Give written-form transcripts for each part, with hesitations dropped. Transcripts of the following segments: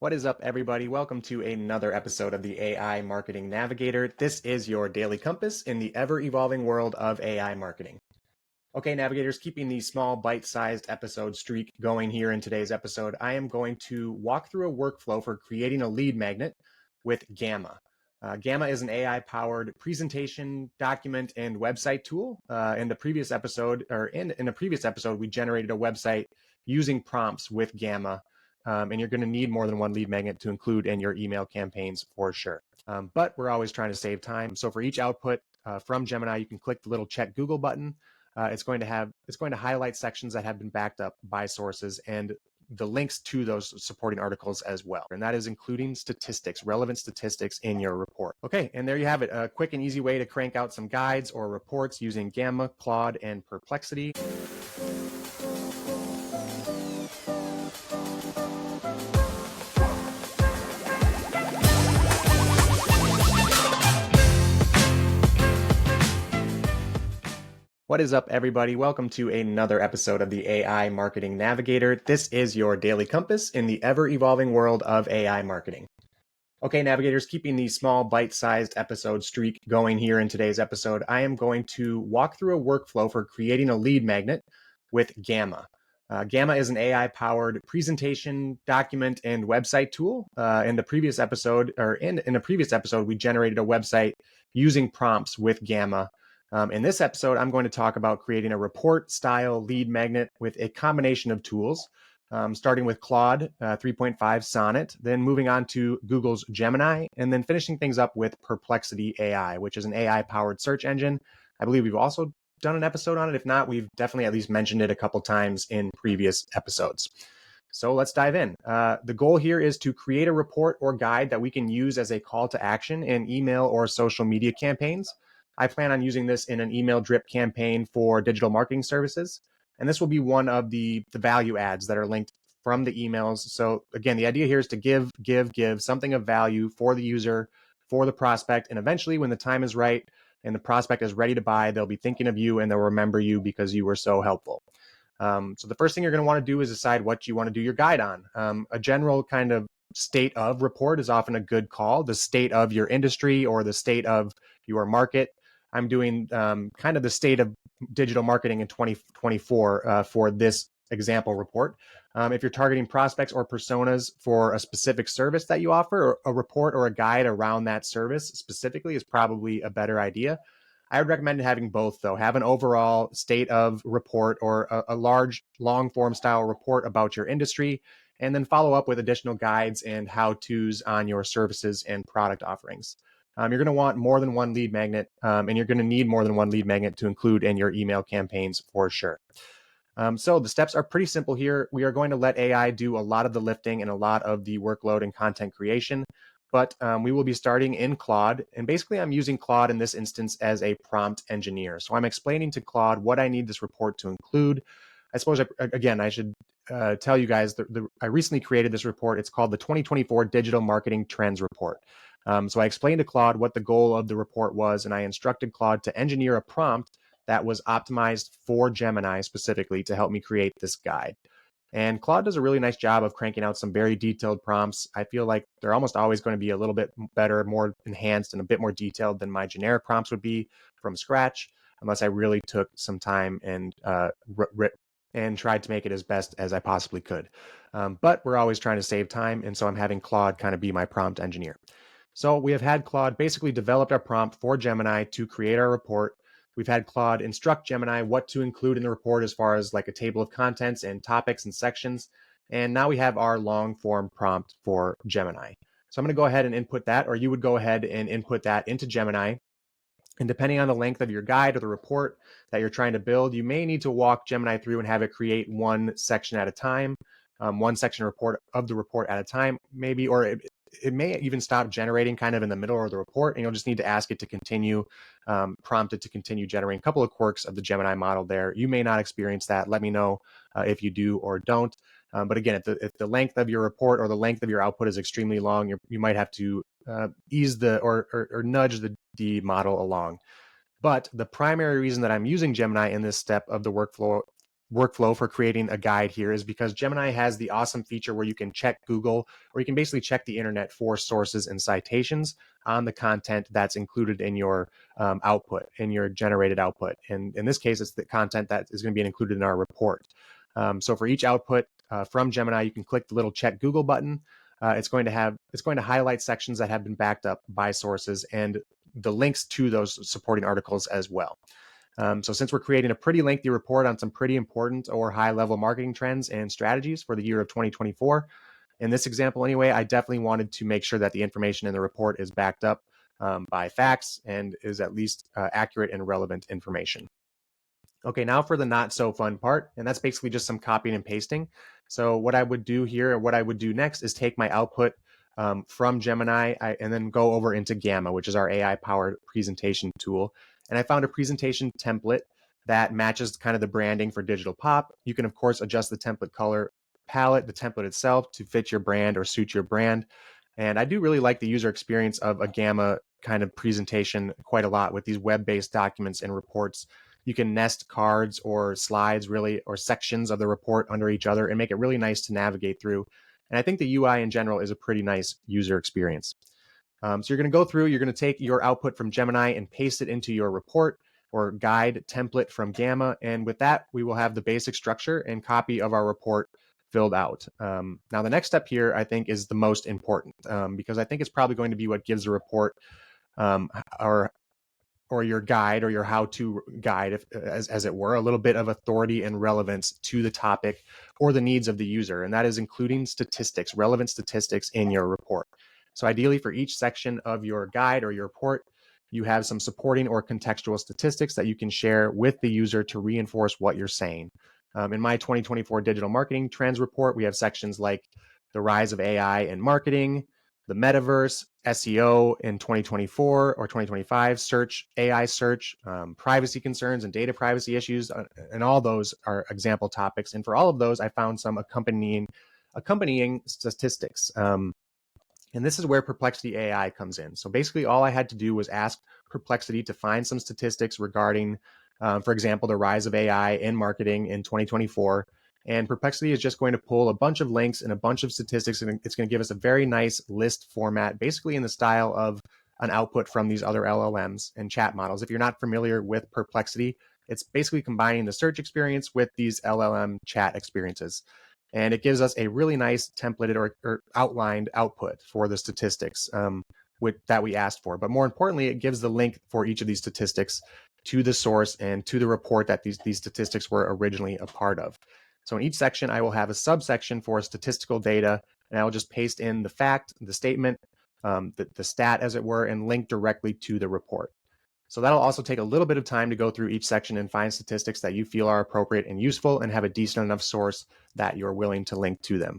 What is up, everybody? Welcome to another episode of the AI Marketing Navigator. This is your daily compass in the ever-evolving world of AI marketing. Okay, navigators, keeping the small bite-sized episode streak going here in today's episode, I am going to walk through a workflow for creating a lead magnet with Gamma. Gamma is an AI-powered presentation, document, and website tool. In a previous episode, we generated a website using prompts with Gamma. And you're going to need more than one lead magnet to include in your email campaigns for sure. But we're always trying to save time. So for each output from Gemini, you can click the little check Google button. It's going to highlight sections that have been backed up by sources and the links to those supporting articles as well. And that is including statistics, relevant statistics in your report. Okay, and there you have it, a quick and easy way to crank out some guides or reports using Gamma, Claude, and Perplexity. What is up, everybody? Welcome to another episode of the AI Marketing Navigator. This is your daily compass in the ever-evolving world of AI marketing. Okay, navigators, keeping the small bite-sized episode streak going here in today's episode, I am going to walk through a workflow for creating a lead magnet with Gamma. Gamma is an AI-powered presentation, document, and website tool. In a previous episode, we generated a website using prompts with Gamma. In this episode, I'm going to talk about creating a report-style lead magnet with a combination of tools, starting with Claude 3.5 Sonnet, then moving on to Google's Gemini, and then finishing things up with Perplexity AI, which is an AI-powered search engine. I believe we've also done an episode on it. If not, we've definitely at least mentioned it a couple times in previous episodes. So let's dive in. The goal here is to create a report or guide that we can use as a call to action in email or social media campaigns. I plan on using this in an email drip campaign for digital marketing services. And this will be one of the value adds that are linked from the emails. So again, the idea here is to give something of value for the user, for the prospect. And eventually when the time is right and the prospect is ready to buy, they'll be thinking of you and they'll remember you because you were so helpful. So the first thing you're going to want to do is decide what you want to do your guide on. A general kind of state of report is often a good call. The state of your industry or the state of your market. I'm doing kind of the state of digital marketing in 2024 for this example report. If you're targeting prospects or personas for a specific service that you offer, or a report or a guide around that service specifically is probably a better idea. I would recommend having both, though. Have an overall state of report or a large long form style report about your industry, and then follow up with additional guides and how-tos on your services and product offerings. You're going to want more than one lead magnet, and you're going to need more than one lead magnet to include in your email campaigns for sure. So the steps are pretty simple here. We are going to let AI do a lot of the lifting and a lot of the workload and content creation, but we will be starting in Claude. And basically, I'm using Claude in this instance as a prompt engineer. So I'm explaining to Claude what I need this report to include. I suppose, I should tell you guys that I recently created this report. It's called the 2024 Digital Marketing Trends Report. So I explained to Claude what the goal of the report was, and I instructed Claude to engineer a prompt that was optimized for Gemini specifically to help me create this guide. And Claude does a really nice job of cranking out some very detailed prompts. I feel like they're almost always going to be a little bit better, more enhanced, and a bit more detailed than my generic prompts would be from scratch, unless I really took some time and tried to make it as best as I possibly could. But we're always trying to save time, and so I'm having Claude kind of be my prompt engineer. So we have had Claude basically developed our prompt for Gemini to create our report. We've had Claude instruct Gemini what to include in the report as far as like a table of contents and topics and sections. And now we have our long form prompt for Gemini. So I'm going to go ahead and input that, or you would go ahead and input that into Gemini. And depending on the length of your guide or the report that you're trying to build, you may need to walk Gemini through and have it create one section at a time, one section report of the report at a time, maybe, or it may even stop generating kind of in the middle of the report, and you'll just need to ask it to continue, prompt it to continue generating. A couple of quirks of the Gemini model there. You may not experience that. Let me know if you do or don't. But again, if the length of your report or the length of your output is extremely long, you might have to ease or nudge the model along. But the primary reason that I'm using Gemini in this step of the workflow workflow for creating a guide here is because Gemini has the awesome feature where you can check Google, or you can basically check the internet for sources and citations on the content that's included in your output, in your generated output. And in this case, it's the content that is going to be included in our report. So for each output from Gemini, you can click the little check Google button. It's going to highlight sections that have been backed up by sources and the links to those supporting articles as well. So since we're creating a pretty lengthy report on some pretty important or high level marketing trends and strategies for the year of 2024, in this example anyway, I definitely wanted to make sure that the information in the report is backed up by facts and is at least accurate and relevant information. Okay, now for the not so fun part, and that's basically just some copying and pasting. So what I would do here, or what I would do next, is take my output from Gemini and then go over into Gamma, which is our AI-powered presentation tool. And I found a presentation template that matches kind of the branding for Digital Pop. You can, of course, adjust the template color palette, the template itself, to fit your brand or suit your brand. And I do really like the user experience of a Gamma kind of presentation quite a lot with these web-based documents and reports. You can nest cards or slides really, or sections of the report under each other and make it really nice to navigate through. And I think the UI in general is a pretty nice user experience. So you're going to go through, you're going to take your output from Gemini and paste it into your report or guide template from Gamma. And with that, we will have the basic structure and copy of our report filled out. Now, the next step here, I think, is the most important because I think it's probably going to be what gives a report or your guide or your how-to guide, as it were, a little bit of authority and relevance to the topic or the needs of the user. And that is including statistics, relevant statistics in your report. So ideally for each section of your guide or your report, you have some supporting or contextual statistics that you can share with the user to reinforce what you're saying. In my 2024 digital marketing trends report, we have sections like the rise of AI in marketing, the metaverse, SEO in 2024 or 2025, search, AI search, privacy concerns and data privacy issues, and all those are example topics. And for all of those, I found some accompanying statistics. And this is where Perplexity AI comes in. So basically, all I had to do was ask Perplexity to find some statistics regarding, for example, the rise of AI in marketing in 2024. And Perplexity is just going to pull a bunch of links and a bunch of statistics, and it's going to give us a very nice list format, basically in the style of an output from these other LLMs and chat models. If you're not familiar with Perplexity, it's basically combining the search experience with these LLM chat experiences. And it gives us a really nice templated or outlined output for the statistics that we asked for. But more importantly, it gives the link for each of these statistics to the source and to the report that these statistics were originally a part of. So in each section, I will have a subsection for statistical data, and I will just paste in the fact, the statement, the stat, as it were, and link directly to the report. So that'll also take a little bit of time to go through each section and find statistics that you feel are appropriate and useful and have a decent enough source that you're willing to link to them.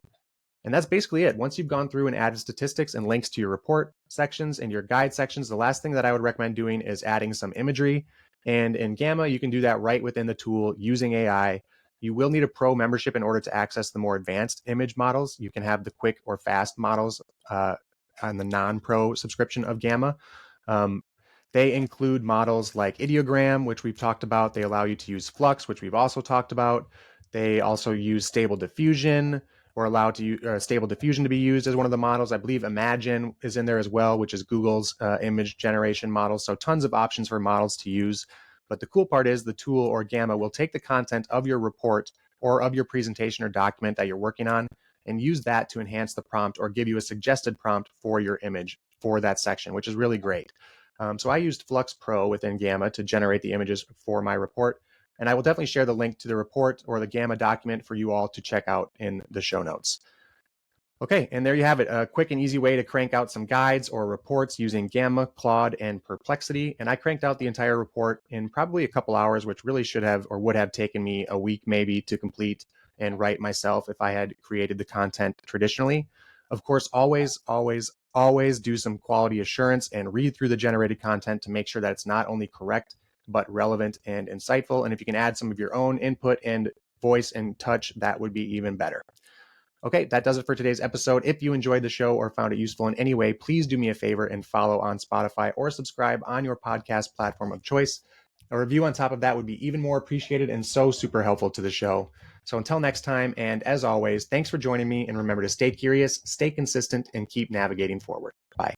And that's basically it. Once you've gone through and added statistics and links to your report sections and your guide sections, the last thing that I would recommend doing is adding some imagery. And in Gamma, you can do that right within the tool using AI. You will need a pro membership in order to access the more advanced image models. You can have the quick or fast models on the non-pro subscription of Gamma. They include models like ideogram, which we've talked about. They allow you to use flux, which we've also talked about. They also use stable diffusion, or allow to use stable diffusion to be used as one of the models. I believe Imagine is in there as well, which is Google's image generation model. So tons of options for models to use. But the cool part is the tool, or Gamma, will take the content of your report or of your presentation or document that you're working on and use that to enhance the prompt or give you a suggested prompt for your image for that section, which is really great. So I used Flux Pro within Gamma to generate the images for my report. And I will definitely share the link to the report or the Gamma document for you all to check out in the show notes. Okay, and there you have it, a quick and easy way to crank out some guides or reports using Gamma, Claude, and Perplexity. And I cranked out the entire report in probably a couple hours, which really should have or would have taken me a week maybe to complete and write myself if I had created the content traditionally. Of course, always do some quality assurance and read through the generated content to make sure that it's not only correct, but relevant and insightful. And if you can add some of your own input and voice and touch, that would be even better. Okay, that does it for today's episode. If you enjoyed the show or found it useful in any way, please do me a favor and follow on Spotify or subscribe on your podcast platform of choice. A review on top of that would be even more appreciated and so super helpful to the show. So until next time, and as always, thanks for joining me, and remember to stay curious, stay consistent, and keep navigating forward. Bye.